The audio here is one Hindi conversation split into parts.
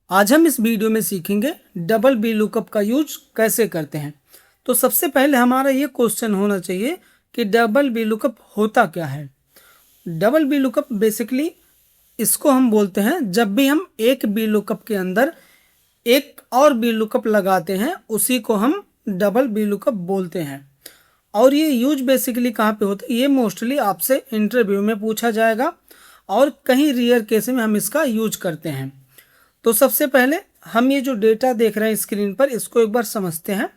आज हम इस वीडियो में सीखेंगे डबल बी लुकअप का यूज कैसे करते हैं। तो सबसे पहले हमारा ये क्वेश्चन होना चाहिए कि डबल बी लुकअप होता क्या है। डबल बी लुकअप बेसिकली इसको हम बोलते हैं जब भी हम एक बी लुकअप के अंदर एक और बी लुकअप लगाते हैं उसी को हम डबल बी लुकअप बोलते हैं। और ये यूज बेसिकली कहाँ पे होता है, ये मोस्टली आपसे इंटरव्यू में पूछा जाएगा और कहीं रेयर केस में हम इसका यूज करते हैं। तो सबसे पहले हम ये जो डेटा देख रहे हैं स्क्रीन पर इसको एक बार समझते हैं।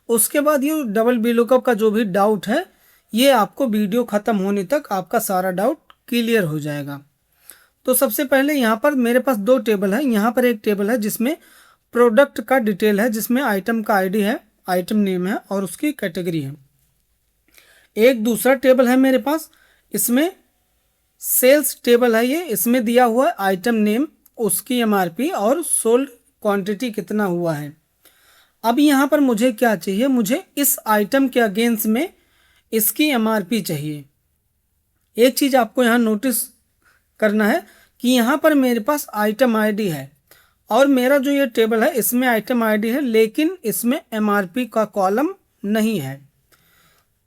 उसके बाद ये डबल बी लुकअप का जो भी डाउट है ये आपको वीडियो ख़त्म होने तक आपका सारा डाउट क्लियर हो जाएगा। तो सबसे पहले यहाँ पर मेरे पास दो टेबल है। यहाँ पर एक टेबल है जिसमें प्रोडक्ट का डिटेल है, जिसमें आइटम का आईडी है, आइटम नेम है और उसकी कैटेगरी है। एक दूसरा टेबल है मेरे पास, इसमें सेल्स टेबल है। ये इसमें दिया हुआ है आइटम नेम, उसकी एमआरपी और सोल्ड क्वांटिटी कितना हुआ है। अब यहाँ पर मुझे क्या चाहिए, मुझे इस आइटम के अगेंस्ट में इसकी एमआरपी चाहिए। एक चीज़ आपको यहाँ नोटिस करना है कि यहाँ पर मेरे पास आइटम आईडी है और मेरा जो ये टेबल है इसमें आइटम आईडी है लेकिन इसमें एमआरपी का कॉलम नहीं है।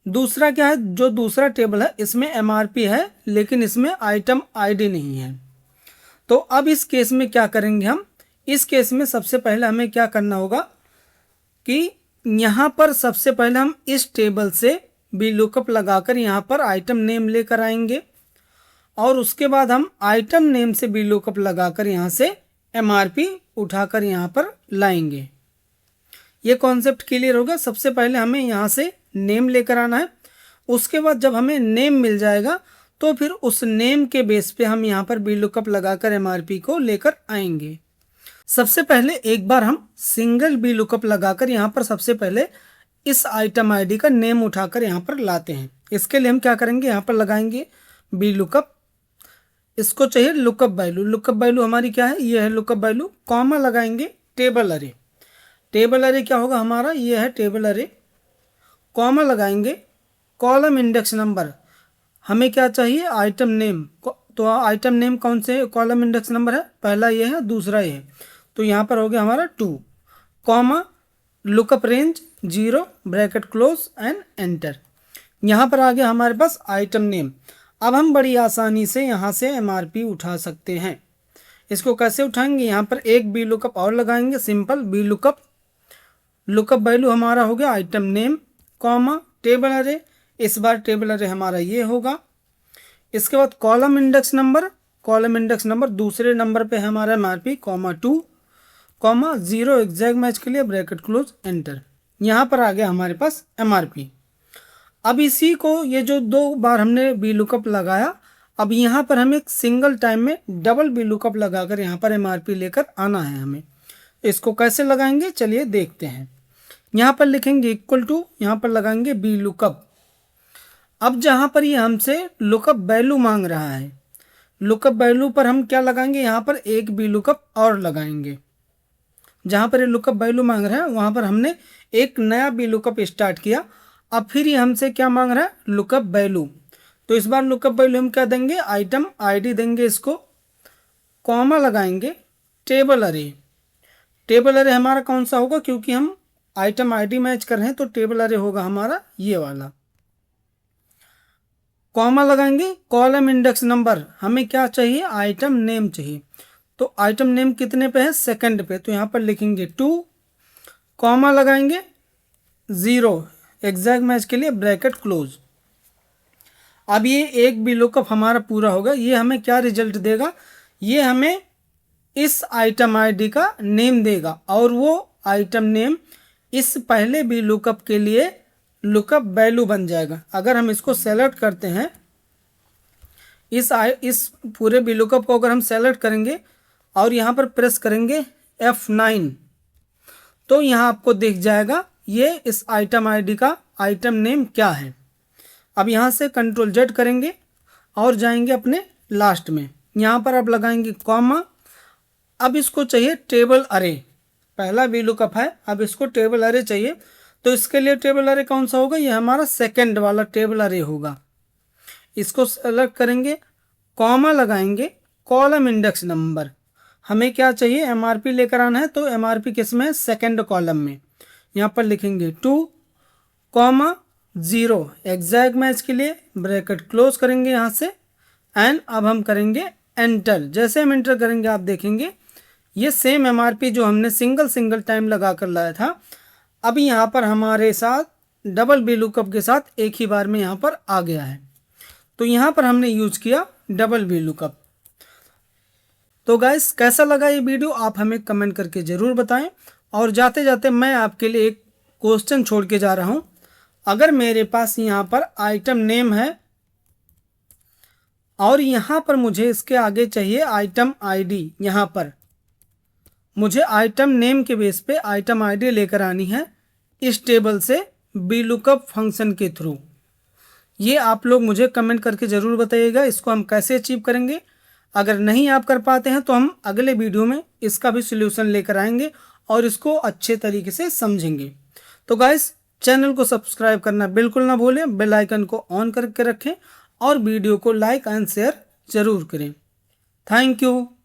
दूसरा क्या है, जो दूसरा टेबल है इसमें एमआरपी है लेकिन इसमें आइटम आईडी नहीं है। तो अब इस केस में क्या करेंगे हम, इस केस में सबसे पहले हमें क्या करना होगा कि यहाँ पर सबसे पहले हम इस टेबल से बी लुकअप लगाकर यहाँ पर आइटम नेम लेकर आएंगे और उसके बाद हम आइटम नेम से बी लुकअप लगाकर यहाँ से एमआरपी उठाकर यहाँ पर लाएंगे। ये कॉन्सेप्ट क्लियर होगा। सबसे पहले हमें यहाँ से नेम लेकर आना है, उसके बाद जब हमें नेम मिल जाएगा तो फिर उस नेम के बेस पे हम यहाँ पर बी लुकअप लगाकर एमआरपी को लेकर आएंगे। सबसे पहले एक बार हम सिंगल बी लुकअप लगाकर यहाँ पर सबसे पहले इस आइटम आईडी का नेम उठाकर यहाँ पर लाते हैं। इसके लिए हम क्या करेंगे, यहाँ पर लगाएंगे बी लुकअप, इसको चाहिए लुकअप वैल्यू। लुकअप वैल्यू हमारी क्या है, ये है लुकअप वैल्यू, कॉमा लगाएंगे टेबल अरे। टेबल अरे क्या होगा हमारा, ये है टेबल अरे, कॉमा लगाएंगे कॉलम इंडेक्स नंबर। हमें क्या चाहिए, आइटम नेम। तो आइटम नेम कौन से कॉलम इंडेक्स नंबर है, पहला ये है दूसरा ये है, तो यहाँ पर हो गया हमारा 2, comma lookup range 0 bracket close and enter. यहाँ पर आ गया हमारे पास आइटम नेम। अब हम बड़ी आसानी से यहाँ से एमआरपी उठा सकते हैं। इसको कैसे उठाएंगे, यहाँ पर एक बी लुकअप और लगाएंगे, simple B lookup. Lookup value हमारा हो गया आइटम नेम कॉमा टेबल अरे, इस बार टेबल अरे हमारा ये होगा। इसके बाद column index number, column index number दूसरे नंबर पे हमारा MRP comma 2 comma 0 exact match के लिए ब्रैकेट क्लोज एंटर। यहाँ पर आ गया हमारे पास एमआरपी। अब इसी को ये जो 2 बार हमने बी लुकअप लगाया, अब यहाँ पर हमें एक सिंगल टाइम में डबल बी लुकअप लगाकर यहाँ पर एमआरपी लेकर आना है हमें। इसको कैसे लगाएंगे चलिए देखते हैं। यहाँ पर लिखेंगे इक्वल टू, यहाँ पर लगाएंगे बी लुकअप। अब जहाँ पर ये हमसे लुकअप वैल्यू मांग रहा है, लुकअप वैल्यू पर हम क्या लगाएंगे, यहाँ पर एक बी लुकअप और लगाएंगे। जहाँ पर ये लुकअप वैल्यू मांग रहा है वहाँ पर हमने एक नया बी लुकअप स्टार्ट किया। अब फिर ये हमसे क्या मांग रहा है, लुकअप वैल्यू। तो इस बार लुकअप वैल्यू हम क्या देंगे, आइटम आईडी देंगे, इसको कॉमा लगाएंगे टेबल अरे। टेबल अरे हमारा कौन सा होगा, क्योंकि हम आइटम आईडी मैच कर रहे हैं तो टेबल अरे होगा हमारा ये वाला। कॉमा लगाएंगे कॉलम इंडेक्स नंबर, हमें क्या चाहिए, आइटम नेम चाहिए। तो आइटम नेम कितने पे है, सेकंड पे, तो यहाँ पर लिखेंगे 2 कॉमा लगाएंगे 0 एग्जैक्ट मैच के लिए ब्रैकेट क्लोज। अब ये एक बी लुकअप हमारा पूरा होगा। ये हमें क्या रिजल्ट देगा, ये हमें इस आइटम आईडी का नेम देगा और वो आइटम नेम इस पहले बी लुकअप के लिए लुकअप वैल्यू बन जाएगा। अगर हम इसको सेलेक्ट करते हैं, इस पूरे बी लुकअप को अगर हम सेलेक्ट करेंगे और यहाँ पर प्रेस करेंगे F9 तो यहाँ आपको दिख जाएगा ये इस आइटम आईडी का आइटम नेम क्या है। अब यहाँ से कंट्रोल Z करेंगे और जाएंगे अपने लास्ट में, यहाँ पर अब लगाएंगे कॉमा। अब इसको चाहिए टेबल अरे, पहला बी लुकअप है, अब इसको टेबल अरे चाहिए। तो इसके लिए टेबल अरे कौन सा होगा, ये हमारा सेकंड वाला टेबल अरे होगा। इसको सेलेक्ट करेंगे, कॉमा लगाएंगे कॉलम इंडेक्स नंबर। हमें क्या चाहिए, एमआरपी लेकर आना है। तो एमआरपी किस में है, सेकंड कॉलम में। यहाँ पर लिखेंगे 2,0 एग्जैक्ट मैच के लिए ब्रैकेट क्लोज करेंगे यहाँ से, एंड अब हम करेंगे एंटर। जैसे हम एंटर करेंगे आप देखेंगे ये सेम एमआरपी जो हमने सिंगल टाइम लगा कर लाया था, अब यहाँ पर हमारे साथ डबल बी लुकअप के साथ एक ही बार में यहाँ पर आ गया है। तो यहाँ पर हमने यूज किया डबल बी लुकअप। तो गाइस कैसा लगा ये वीडियो आप हमें कमेंट करके ज़रूर बताएं। और जाते जाते मैं आपके लिए एक क्वेश्चन छोड़ के जा रहा हूँ। अगर मेरे पास यहाँ पर आइटम नेम है और यहाँ पर मुझे इसके आगे चाहिए आइटम आईडी, यहाँ पर मुझे आइटम नेम के बेस पे आइटम आईडी लेकर आनी है इस टेबल से बी लुकअप फंक्शन के थ्रू। ये आप लोग मुझे कमेंट करके ज़रूर बताइएगा इसको हम कैसे अचीव करेंगे। अगर नहीं आप कर पाते हैं तो हम अगले वीडियो में इसका भी सॉल्यूशन लेकर आएंगे और इसको अच्छे तरीके से समझेंगे। तो गाइस चैनल को सब्सक्राइब करना बिल्कुल ना भूलें, बेल आइकन को ऑन करके रखें और वीडियो को लाइक एंड शेयर ज़रूर करें। Thank you.